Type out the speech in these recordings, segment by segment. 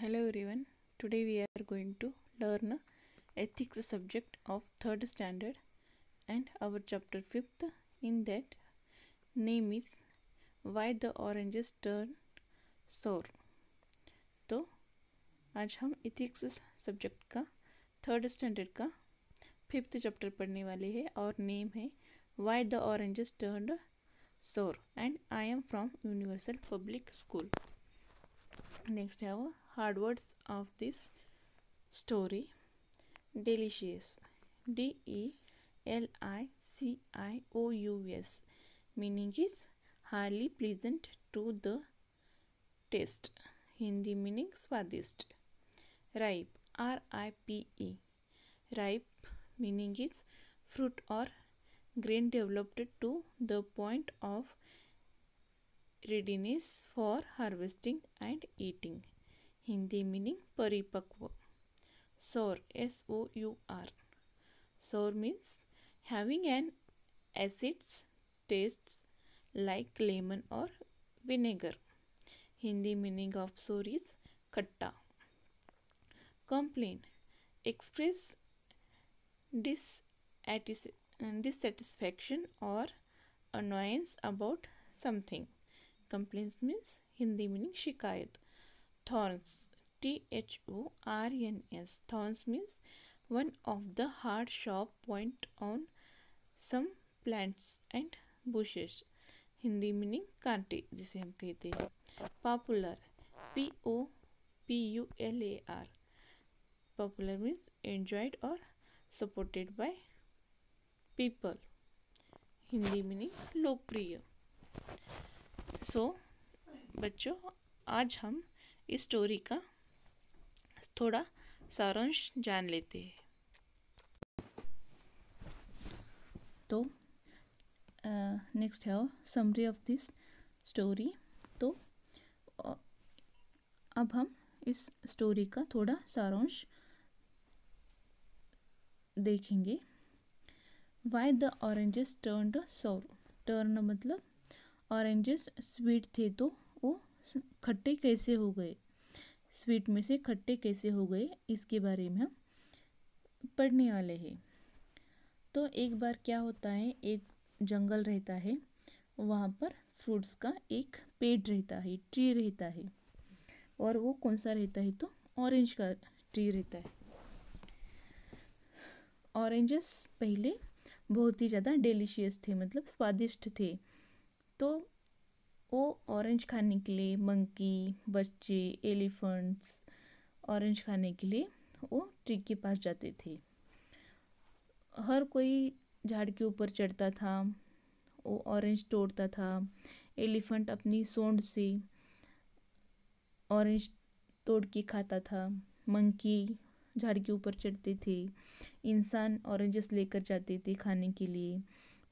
Hello everyone. Today we are going to learn ethics subject of third standard and our chapter 5th. In that name is Why the Oranges Turn Sour. तो आज हम ethics subject का third standard का 5th chapter पढ़ने वाले हैं और name है Why the Oranges Turned Sour and I am from Universal Public School. Next have hard words of this story. Delicious, DELICIOUS, meaning is highly pleasant to the taste. Hindi meaning स्वादिष्ट. Ripe, RIPE, ripe meaning is fruit or grain developed to the point of readiness for harvesting and eating. Hindi meaning परिपक्व. Sour, SOUR, sour means having an acid taste like lemon or vinegar. Hindi meaning of sour is खट्टा. Complain, express dissatisfaction or annoyance about something. Complaints means Hindi meaning शिकायत. Thorns, THORNS, thorns means one of the hard sharp point on some plants and bushes. Hindi meaning कांटे जिसे हम कहते हैं. Popular, POPULAR, popular means enjoyed or supported by people. Hindi meaning लोकप्रिय. सो बच्चों, आज हम इस स्टोरी का थोड़ा सारांश जान लेते हैं. तो नेक्स्ट है समरी ऑफ दिस स्टोरी. तो अब हम इस स्टोरी का थोड़ा सारांश देखेंगे. वाई द ऑरेंजेस टर्न्ड सोर. टर्न मतलब ऑरेंजेस स्वीट थे तो वो खट्टे कैसे हो गए, स्वीट में से खट्टे कैसे हो गए, इसके बारे में हम पढ़ने वाले हैं. तो एक बार क्या होता है, एक जंगल रहता है, वहाँ पर फ्रूट्स का एक पेड़ रहता है, ट्री रहता है. और वो कौन सा रहता है, तो ऑरेंज का ट्री रहता है. ऑरेंजेस पहले बहुत ही ज़्यादा डिलीशियस थे, मतलब स्वादिष्ट थे. तो वो ऑरेंज खाने के लिए मंकी, बच्चे, एलिफेंट्स ऑरेंज खाने के लिए वो ट्री के पास जाते थे. हर कोई झाड़ के ऊपर चढ़ता था, वो ऑरेंज तोड़ता था. एलिफेंट अपनी सूंड से ऑरेंज तोड़ के खाता था. मंकी झाड़ के ऊपर चढ़ते थे. इंसान ऑरेंजेस लेकर जाते थे खाने के लिए.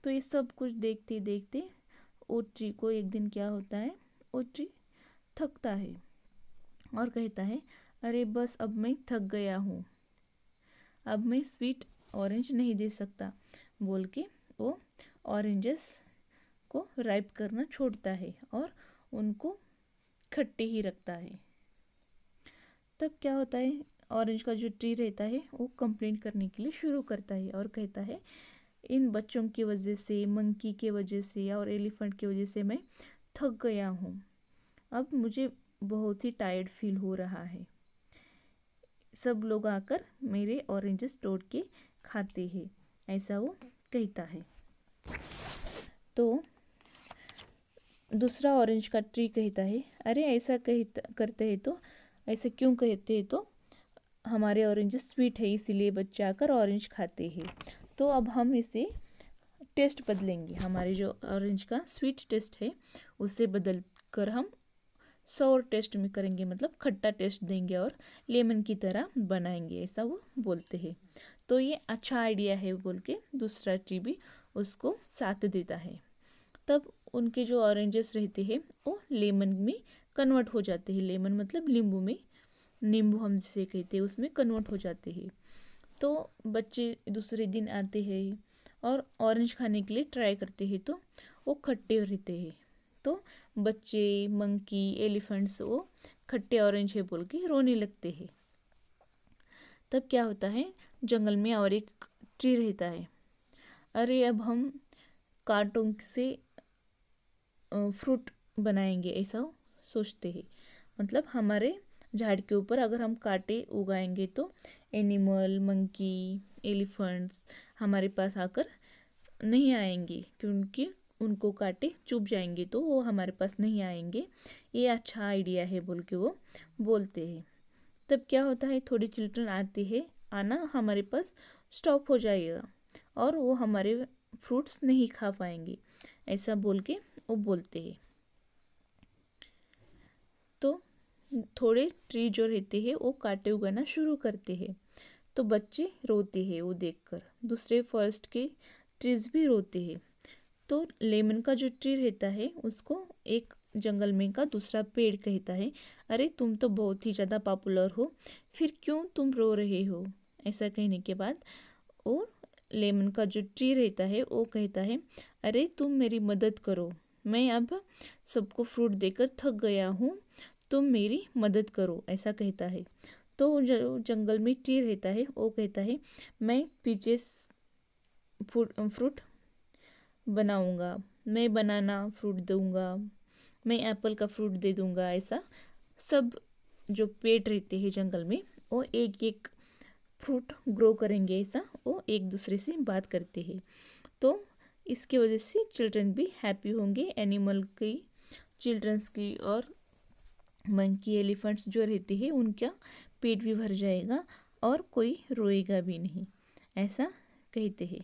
तो ये सब कुछ देखते देखते वो ट्री को एक दिन क्या होता है, वो ट्री थकता है और कहता है, अरे बस अब मैं थक गया हूँ, अब मैं स्वीट ऑरेंज नहीं दे सकता, बोल के वो ऑरेंजेस को राइप करना छोड़ता है और उनको खट्टे ही रखता है. तब क्या होता है, ऑरेंज का जो ट्री रहता है वो कंप्लेंट करने के लिए शुरू करता है और कहता है, इन बच्चों की वजह से, मंकी के वजह से और एलिफेंट की वजह से मैं थक गया हूँ. अब मुझे बहुत ही टायर्ड फील हो रहा है. सब लोग आकर मेरे ऑरेंजेस तोड़ के खाते हैं, ऐसा वो कहता है. तो दूसरा ऑरेंज का ट्री कहता है, अरे ऐसा करते हैं तो, ऐसा क्यों कहते हैं, तो हमारे ऑरेंजेस स्वीट है इसीलिए बच्चे आकर ऑरेंज खाते हैं. तो अब हम इसे टेस्ट बदलेंगे, हमारे जो ऑरेंज का स्वीट टेस्ट है उसे बदल कर हम सोर टेस्ट में करेंगे, मतलब खट्टा टेस्ट देंगे और लेमन की तरह बनाएंगे, ऐसा वो बोलते हैं. तो ये अच्छा आइडिया है बोल के दूसरा ट्री भी उसको साथ देता है. तब उनके जो ऑरेंजेस रहते हैं वो लेमन में कन्वर्ट हो जाते हैं. लेमन मतलब नींबू में, नींबू हम जिसे कहते हैं उसमें कन्वर्ट हो जाते हैं. तो बच्चे दूसरे दिन आते हैं और ऑरेंज खाने के लिए ट्राई करते हैं तो वो खट्टे रहते हैं. तो बच्चे, मंकी, एलिफेंट्स वो खट्टे ऑरेंज है बोल के रोने लगते हैं। तब क्या होता है, जंगल में और एक ट्री रहता है। अरे अब हम कांटों से फ्रूट बनाएंगे, ऐसा सोचते हैं। मतलब हमारे झाड़ के ऊपर अगर हम कांटे उगाएंगे तो एनिमल, मंकी, एलिफेंट्स हमारे पास आकर नहीं आएंगे, क्योंकि उनको कांटे चुभ जाएंगे तो वो हमारे पास नहीं आएंगे। ये अच्छा आइडिया है बोल के वो बोलते हैं। तब क्या होता है, थोड़े चिल्ड्रन आते हैं, आना हमारे पास स्टॉप हो जाएगा और वो हमारे फ्रूट्स नहीं खा पाएंगे, ऐसा बोल के वो बोलते हैं। तो थोड़े ट्री जो रहते हैं वो कांटे उगाना शुरू करते हैं। तो बच्चे रोते हैं वो देखकर, दूसरे फॉरेस्ट के ट्रीज भी रोते हैं। तो लेमन का जो ट्री रहता है उसको एक जंगल में का दूसरा पेड़ कहता है, अरे तुम तो बहुत ही ज़्यादा पॉपुलर हो, फिर क्यों तुम रो रहे हो। ऐसा कहने के बाद और लेमन का जो ट्री रहता है वो कहता है, अरे तुम मेरी मदद करो, मैं अब सबको फ्रूट देकर थक गया हूँ, तुम मेरी मदद करो, ऐसा कहता है। तो जो जंगल में ट्री रहता है वो कहता है, मैं पीचेस फ्रूट बनाऊंगा, मैं बनाना फ्रूट दूंगा, मैं एप्पल का फ्रूट दे दूंगा। ऐसा सब जो पेड़ रहते हैं जंगल में वो एक एक फ्रूट ग्रो करेंगे, ऐसा वो एक दूसरे से बात करते हैं। तो इसकी वजह से चिल्ड्रन भी हैप्पी होंगे, एनिमल की, चिल्ड्रंस की, और मंकी, एलिफेंट्स जो रहते हैं उनका पेट भी भर जाएगा और कोई रोएगा भी नहीं, ऐसा कहते हैं।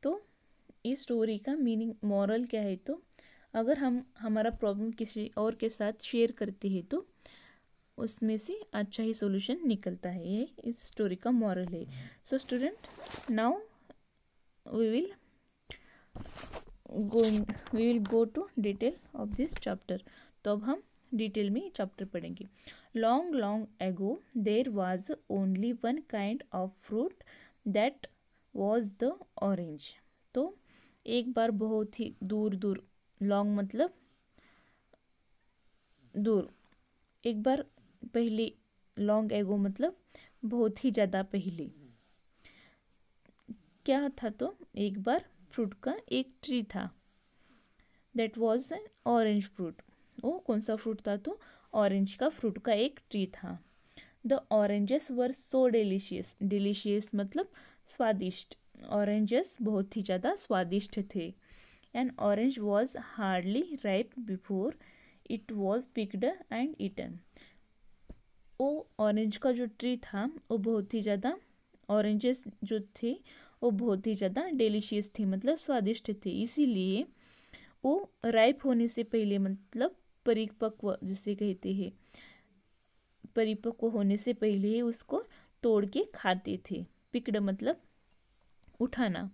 तो इस स्टोरी का मीनिंग, मॉरल क्या है, तो अगर हम हमारा प्रॉब्लम किसी और के साथ शेयर करते हैं तो उसमें से अच्छा ही सॉल्यूशन निकलता है, ये इस स्टोरी का मॉरल है। So student, now we will go to detail of this chapter. तो अब हम डिटेल में चैप्टर पढ़ेंगे। Long long ago there was only one kind of fruit that was the orange. तो एक बार बहुत ही दूर दूर, लॉन्ग मतलब दूर, एक बार पहले, लॉन्ग एगो मतलब बहुत ही ज़्यादा पहले क्या था, तो एक बार फ्रूट का एक ट्री था, that was an orange fruit. वो कौन सा फ्रूट था, तो ऑरेंज का फ्रूट का एक ट्री था। The oranges were so delicious, delicious मतलब स्वादिष्ट, ऑरेंजेस बहुत ही ज़्यादा स्वादिष्ट थे। An orange was hardly ripe before it was picked and eaten. वो ऑरेंज का जो ट्री था वो बहुत ही ज़्यादा, ऑरेंजेस जो थे वो बहुत ही ज़्यादा डिलीशियस थे, मतलब स्वादिष्ट थे, इसीलिए वो राइप होने से पहले, मतलब परिपक्व जिसे कहते हैं, परिपक्व होने से पहले ही उसको तोड़ के खाते थे। पिक्ड मतलब उठाना,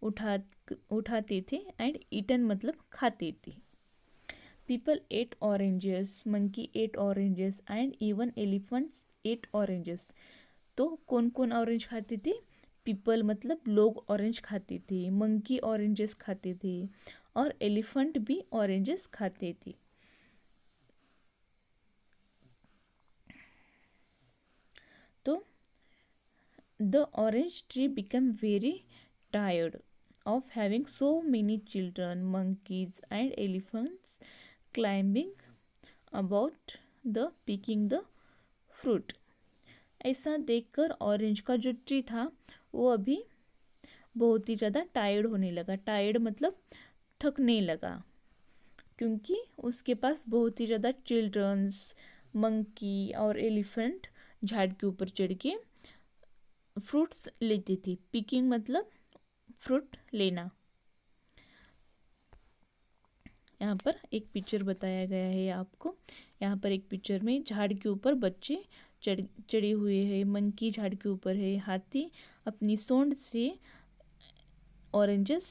उठाते थे, एंड ईटन मतलब खाते थे। People ate oranges, monkey ate oranges, and even elephants ate oranges. तो कौन कौन ऑरेंज खाते थे? पीपल मतलब लोग ऑरेंज खाते थे, मंकी ऑरेंजेस खाते थे, और एलिफेंट भी ऑरेंजेस खाते थे। तो the orange tree become very tired of having so many children, monkeys and elephants climbing about the picking the fruit। ऐसा देखकर ऑरेंज का जो ट्री था वो अभी बहुत ही ज़्यादा टायर्ड होने लगा। टायर्ड मतलब थकने लगा, क्योंकि उसके पास बहुत ही ज़्यादा चिल्ड्रंस, मंकी और एलिफेंट झाड़ के ऊपर चढ़ के फ्रूट्स लेते थे। पिकिंग मतलब फ्रूट लेना। यहाँ पर एक पिक्चर बताया गया है आपको। यहाँ पर एक पिक्चर में झाड़ के ऊपर बच्चे चढ़े हुए हैं, मंकी झाड़ के ऊपर है, हाथी अपनी सूंड से ऑरेंजेस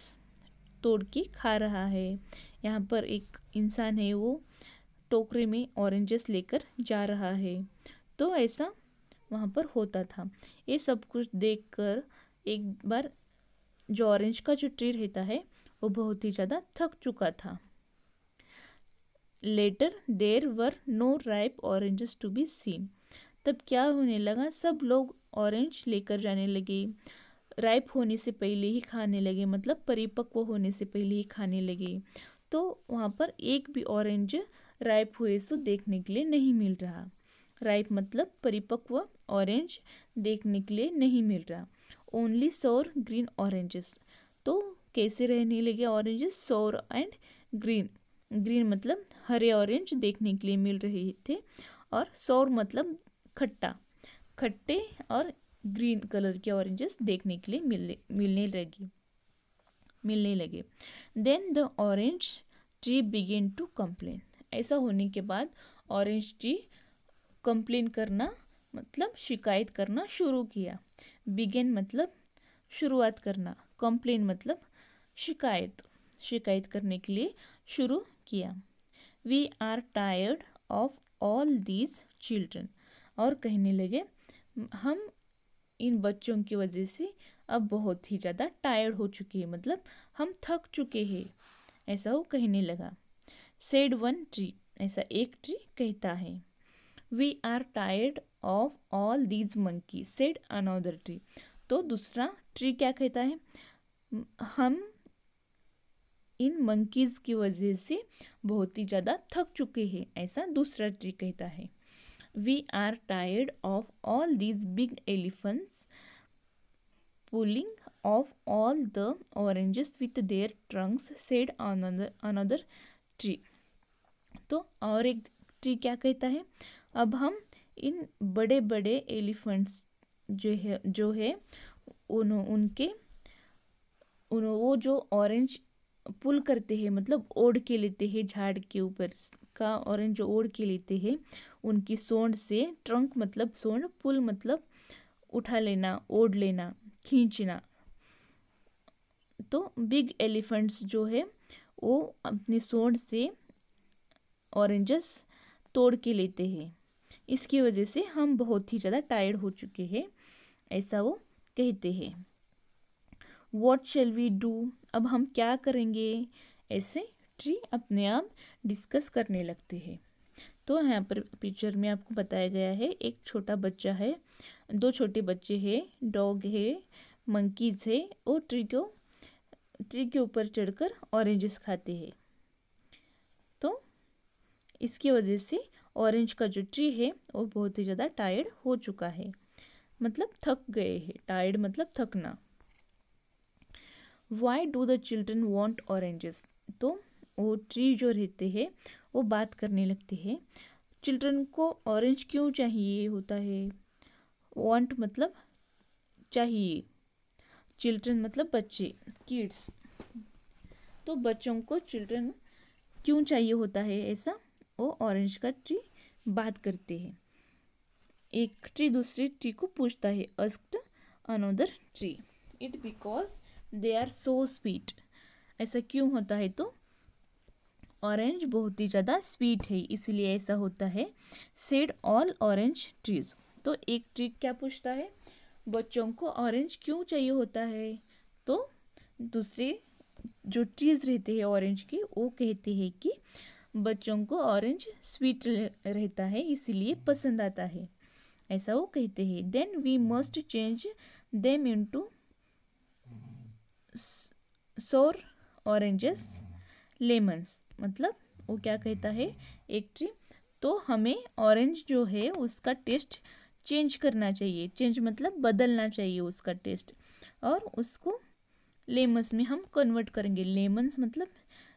तोड़ के खा रहा है। यहाँ पर एक इंसान है, वो टोकरे में ऑरेंजेस लेकर जा रहा है। तो ऐसा वहाँ पर होता था। ये सब कुछ देखकर एक बार जो ऑरेंज का जो ट्री रहता है वो बहुत ही ज़्यादा थक चुका था। Later there were no ripe oranges to be seen. तब क्या होने लगा, सब लोग ऑरेंज लेकर जाने लगे, राइप होने से पहले ही खाने लगे, मतलब परिपक्व होने से पहले ही खाने लगे। तो वहाँ पर एक भी ऑरेंज राइप हुए सो देखने के लिए नहीं मिल रहा। राइप मतलब परिपक्व ऑरेंज देखने के लिए नहीं मिल रहा। ओनली सोर ग्रीन ऑरेंजेस। तो कैसे रहने लगे ऑरेंजेस, सोर एंड ग्रीन। ग्रीन मतलब हरे ऑरेंज देखने के लिए मिल रहे थे, और सोर मतलब खट्टा, खट्टे और ग्रीन कलर के ऑरेंजेस देखने के लिए मिलने लगे। Then the orange tree began to complain. ऐसा होने के बाद ऑरेंज ट्री कंप्लेन करना मतलब शिकायत करना शुरू किया। बिगेन मतलब शुरुआत करना, कंप्लेन मतलब शिकायत करने के लिए शुरू किया। We are tired of all these children. और कहने लगे हम इन बच्चों की वजह से अब बहुत ही ज़्यादा टायर्ड हो चुके हैं, मतलब हम थक चुके हैं, ऐसा वो कहने लगा। Said one tree. ऐसा एक ट्री कहता है। We are tired of all these monkey said another tree. तो दूसरा ट्री क्या कहता है, हम इन मंकीज की वजह से बहुत ही ज़्यादा थक चुके हैं, ऐसा दूसरा ट्री कहता है। We are tired of all these big elephants pulling off all the oranges with their trunks said another tree। तो और एक ट्री क्या कहता है, अब हम इन बड़े बड़े एलिफेंट्स जो है वो जो ऑरेंज पुल करते हैं, मतलब ओढ़ के लेते हैं, झाड़ के ऊपर का ऑरेंज जो ओढ़ के लेते हैं उनकी सूंड से, ट्रंक मतलब सूंड, पुल मतलब उठा लेना, ओढ़ लेना, खींचना। तो बिग एलिफेंट्स जो है वो अपनी सूंड से ऑरेंजेस तोड़ के लेते हैं, इसकी वजह से हम बहुत ही ज़्यादा टायर्ड हो चुके हैं, ऐसा वो कहते हैं। What shall we do. अब हम क्या करेंगे, ऐसे ट्री अपने आप डिस्कस करने लगते हैं। तो यहाँ पर पिक्चर में आपको बताया गया है, एक छोटा बच्चा है, दो छोटे बच्चे हैं, डॉग है, मंकीज है, वो ट्री के ऊपर चढ़कर ऑरेंजेस खाते हैं। तो इसकी वजह से ऑरेंज का जो ट्री है वो बहुत ही ज़्यादा टायर्ड हो चुका है, मतलब थक गए हैं। टायर्ड मतलब थकना। Why do the children want oranges. तो वो ट्री जो रहते हैं वो बात करने लगते हैं, चिल्ड्रन को ऑरेंज क्यों चाहिए होता है। वांट मतलब चाहिए, चिल्ड्रन मतलब बच्चे, किड्स। तो बच्चों को चिल्ड्रन क्यों चाहिए होता है, ऐसा वो ऑरेंज का ट्री बात करते हैं। एक ट्री दूसरी ट्री को पूछता है, asked another tree, it because they are so sweet. ऐसा क्यों होता है, तो ऑरेंज बहुत ही ज़्यादा स्वीट है इसलिए ऐसा होता है। Said all orange trees. तो एक ट्री क्या पूछता है, बच्चों को ऑरेंज क्यों चाहिए होता है। तो दूसरे जो ट्रीज रहते हैं ऑरेंज के, वो कहते हैं कि बच्चों को ऑरेंज स्वीट रहता है इसीलिए पसंद आता है, ऐसा वो कहते हैं। Then we must change them into sour oranges lemons. मतलब वो क्या कहता है एक ट्री, तो हमें ऑरेंज जो है उसका टेस्ट चेंज करना चाहिए, चेंज मतलब बदलना चाहिए उसका टेस्ट, और उसको लेमन्स में हम कन्वर्ट करेंगे। लेमन्स मतलब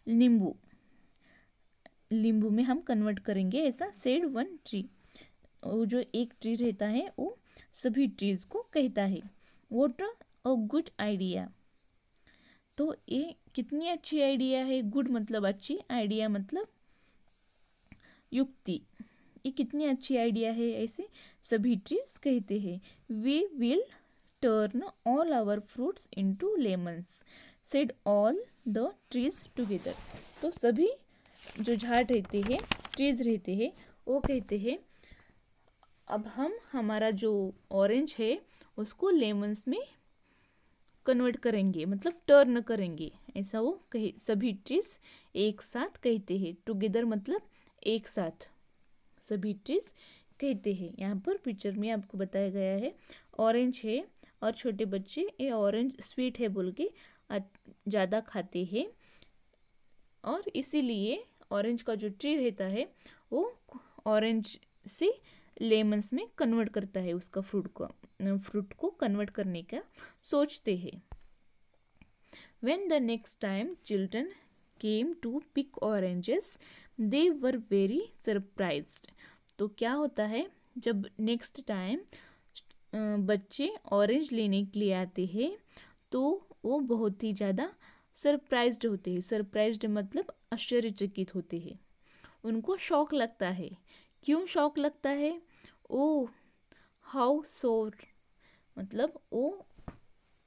नींबू, नींबू में हम कन्वर्ट करेंगे, ऐसा सेड वन ट्री। वो जो एक ट्री रहता है वो सभी ट्रीज को कहता है। What a good idea. तो ये कितनी अच्छी आइडिया है, गुड मतलब अच्छी, आइडिया मतलब युक्ति, ये कितनी अच्छी आइडिया है, ऐसे सभी ट्रीज कहते हैं। We will turn all our fruits into lemons said all the trees together. तो सभी जो झाड़ रहते हैं, ट्रीज रहते हैं, वो कहते हैं अब हम हमारा जो ऑरेंज है उसको लेमन्स में कन्वर्ट करेंगे, मतलब टर्न करेंगे, ऐसा वो कहे, सभी ट्रीज एक साथ कहते हैं। टुगेदर मतलब एक साथ सभी ट्रीज कहते हैं। यहाँ पर पिक्चर में आपको बताया गया है ऑरेंज है और छोटे बच्चे ये ऑरेंज स्वीट है बोल के ज़्यादा खाते हैं और इसीलिए ऑरेंज का जो ट्री रहता है वो ऑरेंज से लेमन्स में कन्वर्ट करता है, उसका फ्रूट को कन्वर्ट करने का सोचते हैं। When the next time children came to pick oranges, they were very surprised. तो क्या होता है जब नेक्स्ट टाइम बच्चे ऑरेंज लेने के लिए आते हैं तो वो बहुत ही ज़्यादा सरप्राइज्ड होते हैं। सरप्राइज्ड मतलब आश्चर्यचकित होते हैं, उनको शौक लगता है। क्यों शौक लगता है? ओह हाउ सोर, मतलब वो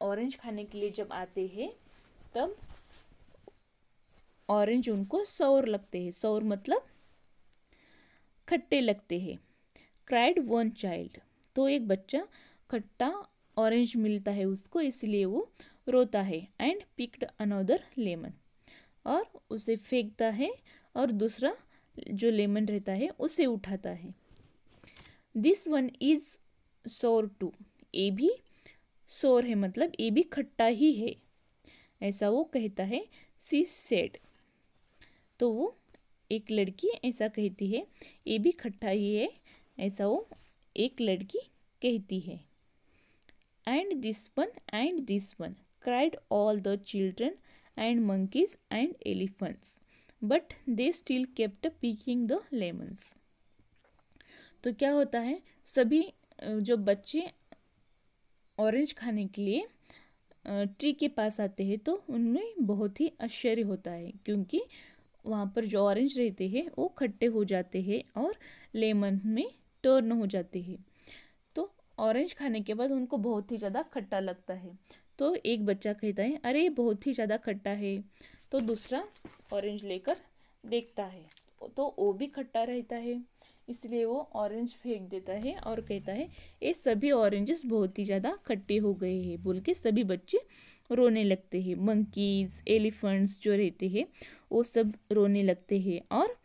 ऑरेंज खाने के लिए जब आते हैं तब ऑरेंज उनको सौर लगते हैं। सौर मतलब खट्टे लगते हैं। क्राइड वन चाइल्ड, तो एक बच्चा खट्टा ऑरेंज मिलता है उसको, इसलिए वो रोता है। एंड पिक्ड अनदर लेमन, और उसे फेंकता है और दूसरा जो लेमन रहता है उसे उठाता है। दिस वन इज सोर टू, ये भी सोर है मतलब ये भी खट्टा ही है, ऐसा वो कहता है। सी सेड, तो वो एक लड़की ऐसा कहती है, ये भी खट्टा ही है, ऐसा वो एक लड़की कहती है। And this one cried all the children and monkeys and elephants but they still kept picking the lemons. तो क्या होता है, सभी जो बच्चे ऑरेंज खाने के लिए ट्री के पास आते हैं तो उनमें बहुत ही आश्चर्य होता है, क्योंकि वहाँ पर जो ऑरेंज रहते हैं वो खट्टे हो जाते हैं और लेमन में टर्न हो जाते हैं। तो ऑरेंज खाने के बाद उनको बहुत ही ज़्यादा खट्टा लगता है। तो एक बच्चा कहता है अरे बहुत ही ज़्यादा खट्टा है, तो दूसरा ऑरेंज लेकर देखता है तो वो भी खट्टा रहता है, इसलिए वो ऑरेंज फेंक देता है और कहता है ये सभी ऑरेंजेस बहुत ही ज़्यादा खट्टे हो गए हैं बोल के सभी बच्चे रोने लगते हैं। मंकीज एलिफेंट्स जो रहते हैं वो सब रोने लगते हैं। और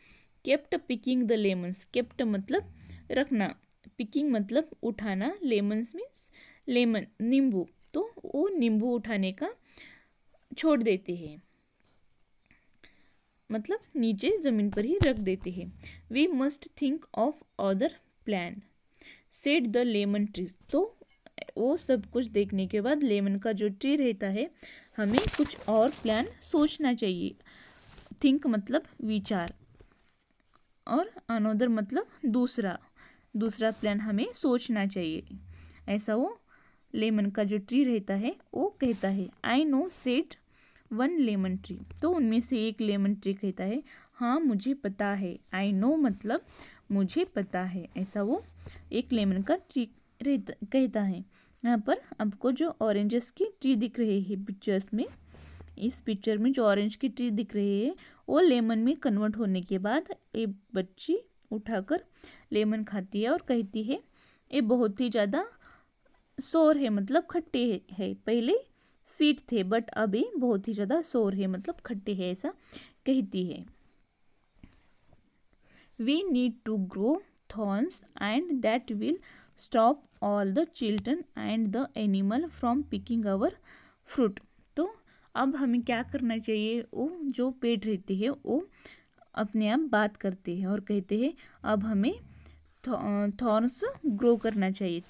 kept picking the lemons, kept मतलब रखना, पिकिंग मतलब उठाना, लेमन्स मीन्स लेमन नींबू, तो वो नींबू उठाने का छोड़ देते हैं, मतलब नीचे ज़मीन पर ही रख देते हैं। We must think of other plan said the lemon trees, तो वो सब कुछ देखने के बाद लेमन का जो ट्री रहता है हमें कुछ और प्लान सोचना चाहिए। थिंक मतलब विचार और अनदर मतलब दूसरा प्लान हमें सोचना चाहिए, ऐसा वो लेमन का जो ट्री रहता है वो कहता है। I know said one lemon tree, तो उनमें से एक लेमन ट्री कहता है हाँ मुझे पता है। आई नो मतलब मुझे पता है, ऐसा वो एक लेमन का ट्री कहता है। यहाँ पर आपको जो ऑरेंजेस की ट्री दिख रही है पिक्चर्स में, इस पिक्चर में जो ऑरेंज की ट्री दिख रही है वो लेमन में कन्वर्ट होने के बाद एक बच्ची उठाकर लेमन खाती है और कहती है ये बहुत ही ज़्यादा सोर है मतलब खट्टे है, पहले स्वीट थे बट अभी बहुत ही ज़्यादा सोर है मतलब खट्टे है, ऐसा कहती है। We need to grow thorns and that will stop all the children and the animal from picking our fruit, तो अब हमें क्या करना चाहिए, वो जो पेड़ रहते हैं वो अपने आप बात करते हैं और कहते हैं अब हमें थॉर्न्स ग्रो करना चाहिए।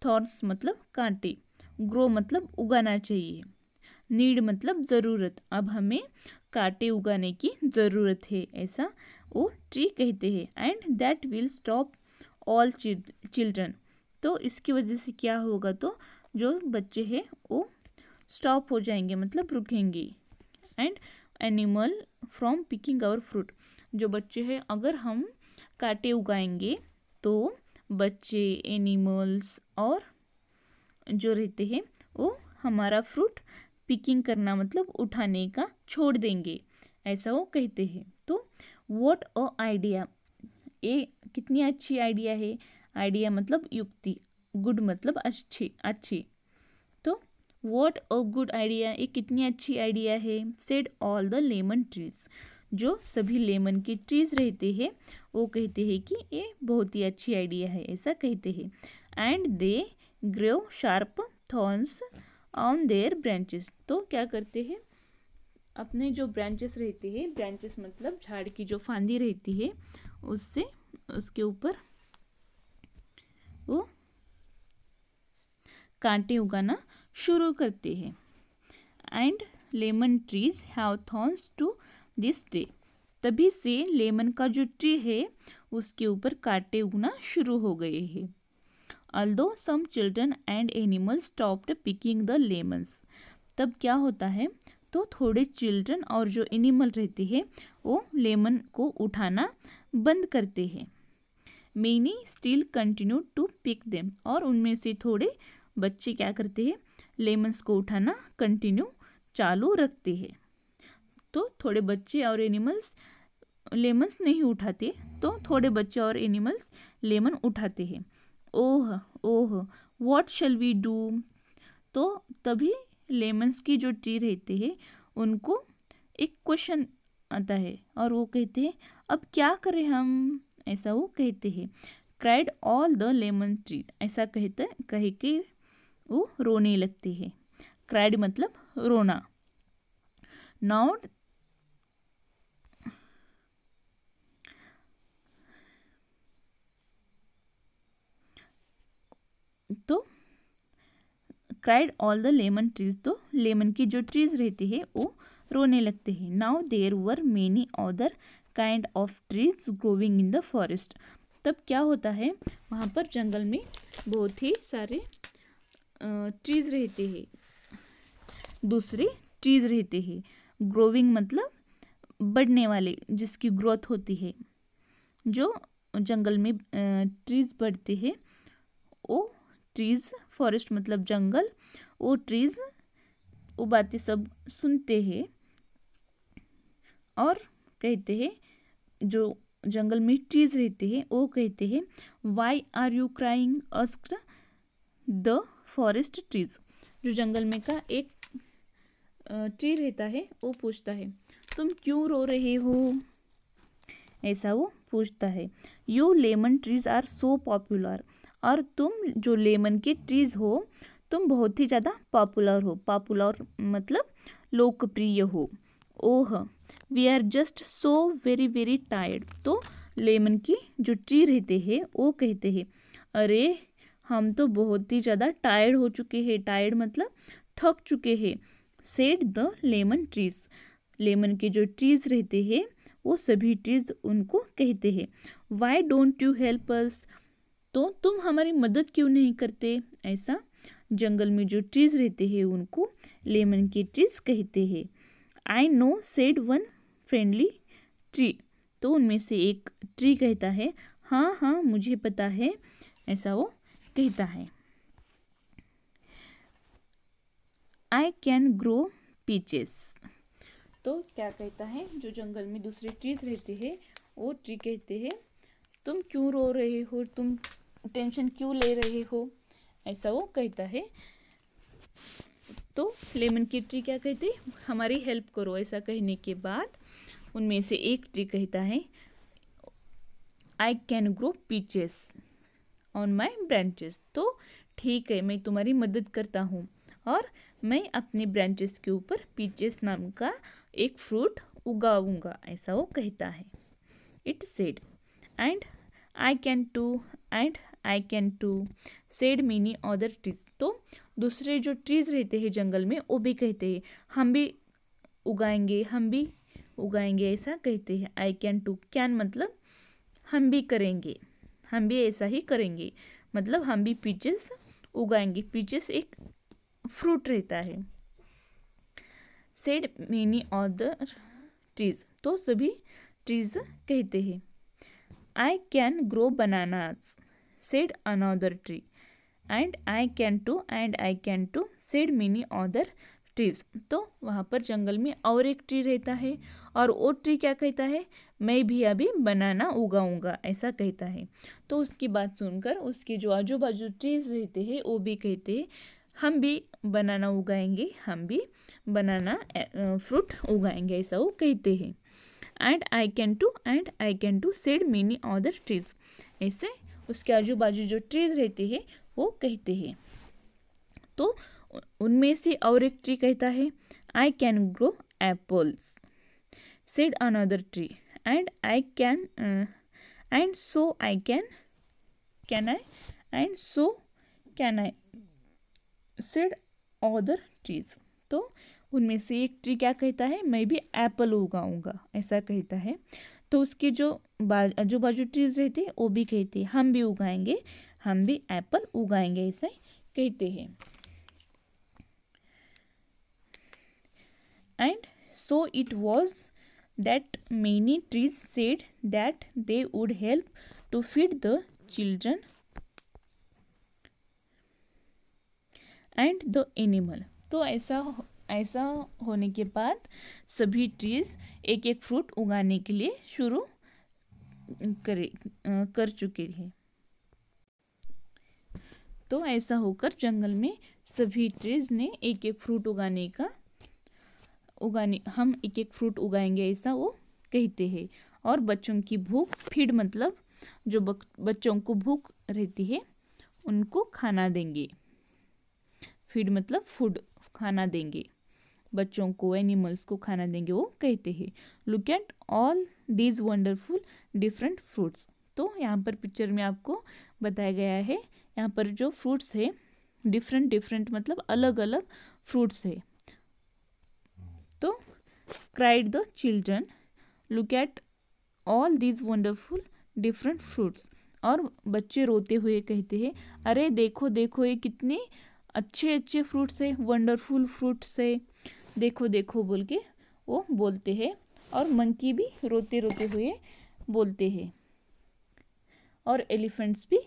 थॉर्न्स मतलब कांटे, ग्रो मतलब उगाना चाहिए, नीड मतलब ज़रूरत, अब हमें कांटे उगाने की ज़रूरत है, ऐसा वो ट्री कहते हैं। And that will stop all children, तो इसकी वजह से क्या होगा, तो जो बच्चे हैं वो स्टॉप हो जाएंगे मतलब रुकेंगे। And animal from picking our fruit, जो बच्चे हैं अगर हम कांटे उगाएंगे तो बच्चे एनिमल्स और जो रहते हैं वो हमारा फ्रूट पिकिंग करना मतलब उठाने का छोड़ देंगे, ऐसा वो कहते हैं। तो व्हाट अ आइडिया, ये कितनी अच्छी आइडिया है, आइडिया मतलब युक्ति, गुड मतलब अच्छी, तो व्हाट अ गुड आइडिया, ये कितनी अच्छी आइडिया है। Said all the lemon trees, जो सभी लेमन के ट्रीज रहते हैं वो कहते हैं कि ये बहुत ही अच्छी आइडिया है, ऐसा कहते हैं। And they grow sharp thorns on their branches. तो क्या करते हैं, अपने जो ब्रांचेस रहते हैं, ब्रांचेस मतलब झाड़ की जो फांदी रहती है उससे उसके ऊपर वो कांटे उगाना शुरू करते हैं। And lemon trees have thorns to this day. तभी से लेमन का जो ट्री है उसके ऊपर कांटे उगना शुरू हो गए हैं। Although some children and animals stopped picking the lemons। तब क्या होता है, तो थोड़े चिल्ड्रन और जो एनिमल रहते हैं वो लेमन को उठाना बंद करते हैं। Many still continue to pick them। और उनमें से थोड़े बच्चे क्या करते हैं, लेमन्स को उठाना कंटिन्यू चालू रखते हैं। तो थोड़े बच्चे और एनिमल्स लेमन्स नहीं उठाते, तो थोड़े बच्चे और एनिमल्स लेमन उठाते हैं। Oh oh what shall we do. तो तभी लेमन्स की जो ट्री रहते हैं उनको एक क्वेश्चन आता है और वो कहते हैं अब क्या करें हम, ऐसा वो कहते हैं। Cried all the lemon tree. ऐसा कह के वो रोने लगते हैं। क्राइड मतलब रोना। नाउ तो cried all the lemon trees. तो लेमन की जो ट्रीज रहती है वो रोने लगते हैं। Now there were many other kind of trees growing in the forest. तब क्या होता है, वहाँ पर जंगल में बहुत ही सारे ट्रीज रहते हैं, दूसरे ट्रीज रहते हैं। ग्रोविंग मतलब बढ़ने वाले, जिसकी ग्रोथ होती है। जो जंगल में ट्रीज बढ़ते हैं वो ट्रीज, फॉरेस्ट मतलब जंगल, वो ट्रीज वो बातें सब सुनते हैं और कहते हैं, जो जंगल में ट्रीज रहते हैं वो कहते हैं why are you crying asked the forest trees. जो जंगल में का एक ट्री रहता है वो पूछता है तुम क्यों रो रहे हो, ऐसा वो पूछता है। You lemon trees are so popular. और तुम जो लेमन के ट्रीज हो तुम बहुत ही ज़्यादा पॉपुलर हो। पॉपुलर मतलब लोकप्रिय हो। Oh we are just so very very tired. तो लेमन की जो ट्री रहते हैं वो कहते हैं अरे हम तो बहुत ही ज़्यादा टायर्ड हो चुके हैं। टायर्ड मतलब थक चुके हैं। Said the lemon trees. Lemon के जो ट्रीज रहते हैं वो सभी ट्रीज उनको कहते हैं why don't you help us. तो तुम हमारी मदद क्यों नहीं करते। ऐसा जंगल में जो ट्रीज रहते हैं उनको लेमन के ट्रीज कहते हैं। I know said one friendly tree. तो उनमें से एक ट्री कहता है हाँ हाँ मुझे पता है, ऐसा वो कहता है। आई कैन ग्रो पीचेस। तो क्या कहता है, जो जंगल में दूसरे ट्रीज रहते हैं वो ट्री कहते हैं तुम क्यों रो रहे हो, तुम टेंशन क्यों ले रहे हो, ऐसा वो कहता है। तो लेमन की ट्री क्या कहते हैं हमारी हेल्प करो। ऐसा कहने के बाद उनमें से एक ट्री कहता है आई can grow peaches on my branches. तो ठीक है मैं तुम्हारी मदद करता हूँ और मैं अपने ब्रांचेस के ऊपर पीचेस नाम का एक फ्रूट उगाऊंगा, ऐसा वो कहता है। It said and I can too and I can too said many other trees. तो दूसरे जो ट्रीज रहते हैं जंगल में वो भी कहते हैं हम भी उगाएंगे, हम भी उगाएंगे, ऐसा कहते हैं। आई कैन टू, कैन मतलब हम भी करेंगे, हम भी ऐसा ही करेंगे, मतलब हम भी पीचेस उगाएंगे। पीचेस एक फ्रूट रहता है। Said many other trees. तो सभी ट्रीज कहते हैं। I can grow bananas said another tree and I can too said many other trees. तो वहाँ पर जंगल में और एक ट्री रहता है और वो ट्री क्या कहता है मैं भी अभी बनाना उगाऊंगा, ऐसा कहता है। तो उसकी बात सुनकर उसके जो आजू बाजू ट्रीज रहते हैं वो भी कहते हैं हम भी बनाना उगाएंगे, हम भी बनाना फ्रूट उगाएंगे, ऐसा वो कहते हैं। And I can too said many other trees. ऐसे उसके आजू बाजू जो ट्रीज रहते हैं वो कहते हैं। तो उनमें से और एक ट्री कहता है आई can grow apples, said another tree, and I can and so I can I said other trees. तो उनमें से एक ट्री क्या कहता है, मैं भी एप्पल उगाऊंगा, ऐसा कहता है। तो उसके जो आजू बाजू ट्रीज रहते हैं वो भी कहते हैं हम भी उगाएंगे, हम भी एप्पल उगाएंगे, ऐसा कहते हैं। And so it was that many trees said that they would help to feed the children and the animal. तो ऐसा होने के बाद सभी ट्रीज एक एक फ्रूट उगाने के लिए शुरू कर चुके हैं। तो ऐसा होकर जंगल में सभी ट्रीज ने एक एक फ्रूट हम एक एक फ्रूट उगाएंगे, ऐसा वो कहते हैं। और बच्चों की भूख, फीड मतलब जो बच्चों को भूख रहती है उनको खाना देंगे। फीड मतलब फूड, खाना देंगे, बच्चों को, एनिमल्स को खाना देंगे, वो कहते हैं। Look at all these wonderful different fruits. तो यहाँ पर पिक्चर में आपको बताया गया है, यहाँ पर जो फ्रूट्स है डिफरेंट मतलब अलग अलग फ्रूट्स है। तो cried the children, look at all these wonderful different fruits. और बच्चे रोते हुए कहते हैं अरे देखो देखो ये कितने अच्छे अच्छे फ्रूट्स है, वंडरफुल फ्रूट्स है, देखो देखो बोल के वो बोलते हैं। और मंकी भी रोते रोते हुए बोलते हैं, और एलिफेंट्स भी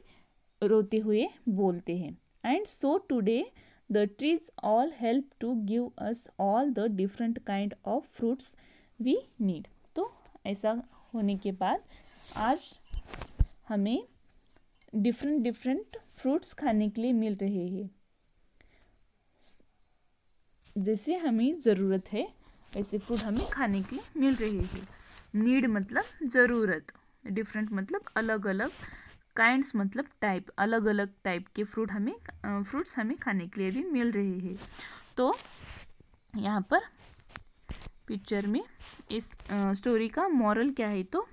रोते हुए बोलते हैं। And so today the trees all help to give us all the different kind of fruits we need. तो ऐसा होने के बाद आज हमें डिफरेंट फ्रूट्स खाने के लिए मिल रहे हैं। जैसे हमें ज़रूरत है वैसे फ्रूट हमें खाने के लिए मिल रहे हैं। नीड मतलब ज़रूरत, डिफरेंट मतलब अलग अलग, काइंड्स मतलब टाइप, अलग अलग टाइप के फ्रूट्स हमें खाने के लिए भी मिल रहे हैं। तो यहाँ पर पिक्चर में इस स्टोरी का मॉरल क्या है, तो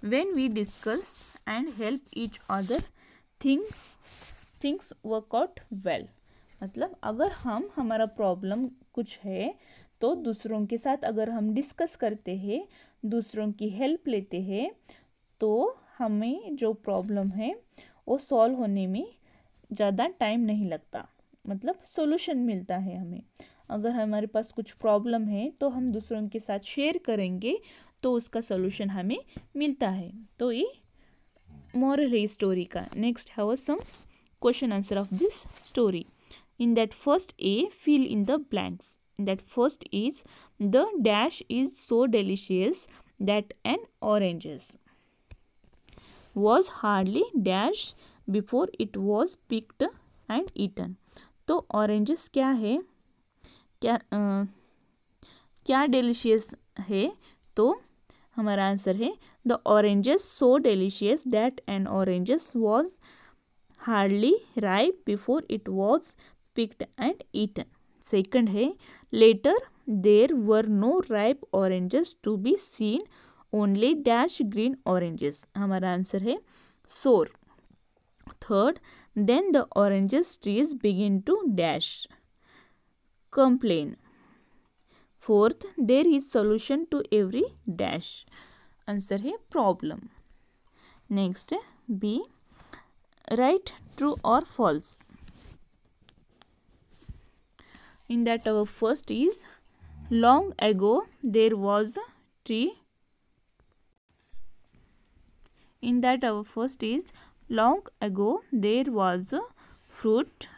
when we discuss and help each other things work out well. मतलब अगर हमारा प्रॉब्लम कुछ है तो दूसरों के साथ अगर हम डिस्कस करते हैं, दूसरों की हेल्प लेते हैं, तो हमें जो प्रॉब्लम है वो सॉल्व होने में ज़्यादा टाइम नहीं लगता, मतलब सॉल्यूशन मिलता है हमें। अगर हमारे पास कुछ प्रॉब्लम है तो हम दूसरों के साथ शेयर करेंगे तो उसका सॉल्यूशन हमें मिलता है। तो ये मॉरल है स्टोरी का। Next have some question answer of this story. In that first A, fill in the blanks. In that first is the dash is so delicious that an oranges was hardly dash before it was picked and eaten. तो oranges क्या है, क्या delicious है, तो हमारा answer है the oranges so delicious that an oranges was hardly ripe before it was picked and eaten. Second है later there were no ripe oranges to be seen, only dash green oranges. हमारा answer है sour. Third, then the oranges trees begin to dash, complain. Fourth, there is solution to every dash. Answer है problem. Next B, write true or false. In that our first is long ago there was a tree. In that our first is long ago there was a fruit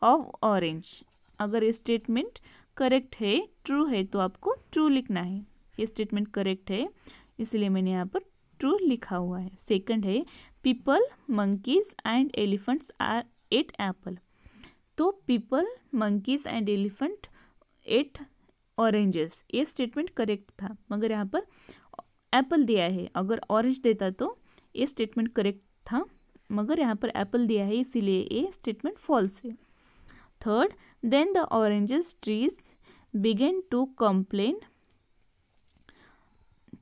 of orange. अगर ये statement correct है, true है, तो आपको true लिखना है। ये statement correct है इसलिए मैंने यहाँ पर ट्रू लिखा हुआ है। सेकंड है people, monkeys and elephants are ate apple. तो people, monkeys and elephant ate oranges, ये स्टेटमेंट करेक्ट था, मगर यहाँ पर एप्पल दिया है, अगर ऑरेंज देता तो ये स्टेटमेंट करेक्ट था, मगर यहाँ पर एप्पल दिया है इसीलिए ये स्टेटमेंट फॉल्स है। Third, then the oranges trees began to complain,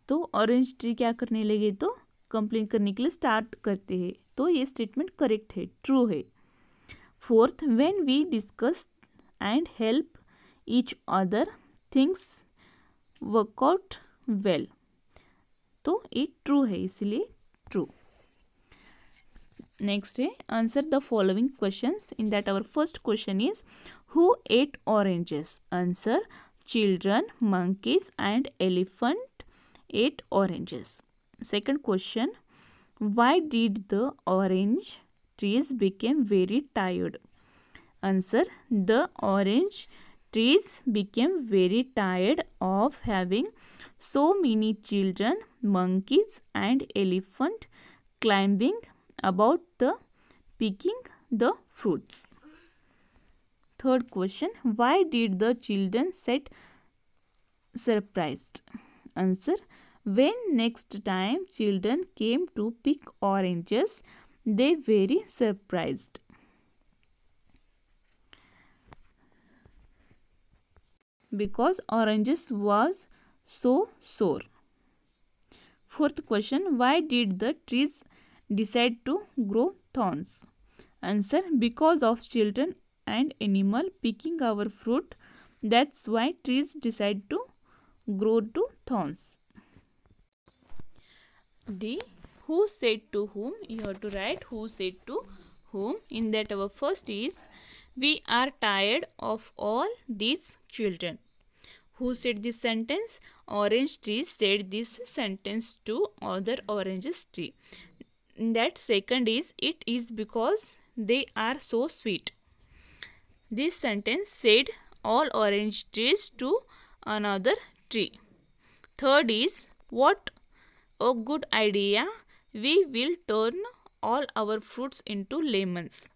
तो ऑरेंज ट्री क्या करने लगे, तो कंप्लेन करने के लिए स्टार्ट करते हैं, तो ये स्टेटमेंट करेक्ट है, ट्रू है। Fourth, when we discuss and help each other things work out well, तो ये ट्रू है, इसलिए ट्रू। नेक्स्ट है answer the following questions. In that our first question is who ate oranges? Answer, children, monkeys and elephant ate oranges. Second question, why did the orange trees became very tired? Answer, the orange trees became very tired of having so many children, monkeys and elephant climbing about the picking the fruits. Third question, why did the children sit surprised? Answer, when next time children came to pick oranges, they very surprised. Because oranges was so sour. Fourth question, why did the trees decide to grow thorns? Answer, because of children and animal picking our fruit, that's why trees decide to grow to thorns. D, who said to whom? You have to write who said to whom. In that our first is, we are tired of all these children. Who said this sentence? Orange tree said this sentence to other orange tree. That second is, it is because they are so sweet. This sentence said all orange trees to another tree. Third is, what a good idea, we will turn all our fruits into lemons.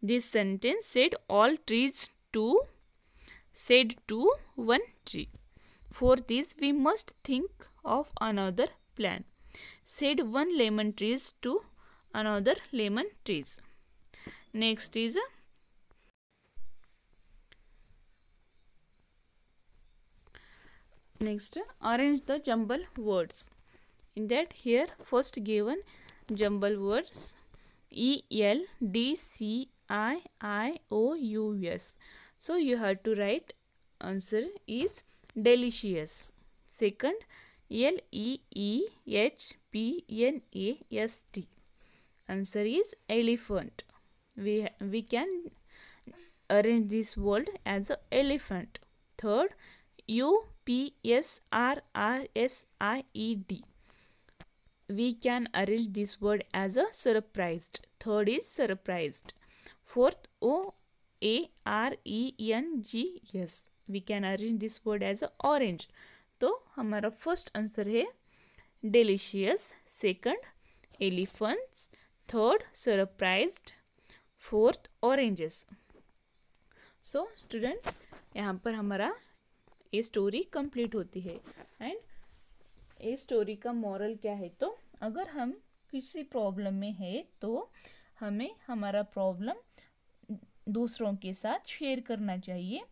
This sentence said all trees said to one tree. Fourth is, we must think of another plan. Said one lemon trees to another lemon trees. Next is arrange the jumble words. In that here first given jumble words ELDCIIOUS. So you have to write answer is delicious. Second, LEEHPNAST. Answer is elephant. We can arrange this word as a elephant. Third, UPSRRSIED. We can arrange this word as a surprised. Third is surprised. Fourth, OARENGS. We can arrange this word as a orange. तो हमारा first answer है delicious. Second elephants. Third surprised. Fourth oranges. So student, यहाँ पर हमारा ये story complete होती है। And ये स्टोरी का मॉरल क्या है, तो अगर हम किसी प्रॉब्लम में है तो हमें हमारा प्रॉब्लम दूसरों के साथ शेयर करना चाहिए।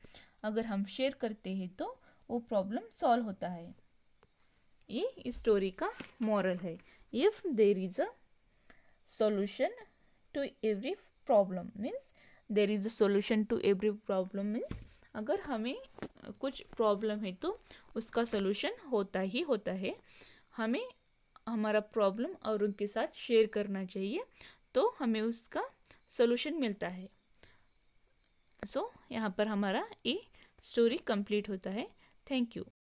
अगर हम शेयर करते हैं तो वो प्रॉब्लम सॉल्व होता है। ये इस स्टोरी का मॉरल है। If there is a solution to every problem means there is a solution to every problem means अगर हमें कुछ प्रॉब्लम है तो उसका सॉल्यूशन होता ही होता है। हमें हमारा प्रॉब्लम और उनके साथ शेयर करना चाहिए तो हमें उसका सॉल्यूशन मिलता है। सो यहाँ पर हमारा ये स्टोरी कंप्लीट होता है। Thank you.